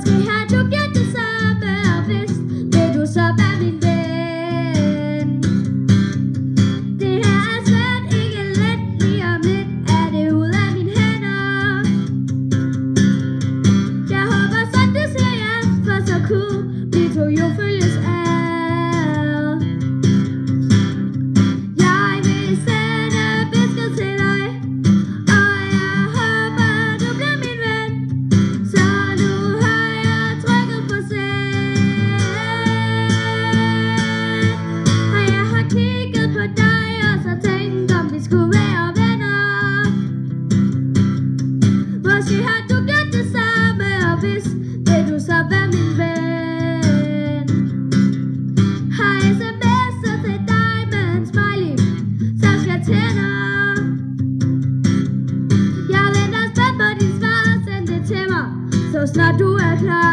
Måske har du gjort det samme, og hvis vil du så være min ven. Det her er svært, ikke let, lige om lidt er det ud af mine hænder. Jeg håber sådan du siger ja, for så kunne vi to jo følges ad. Jeg vil sende besked til dig, og jeg håber du bliver min ven. Så nu har jeg trykket på send, og jeg har kigget på dig og så tænkt om vi skulle være venner. Måske har du gjort det samme, og hvis vil du så være min ven. Har sms'er til dig med en smiley, så skal tænder. Jeg venter spændt på dit svar, send det til mig, så snart du er klar.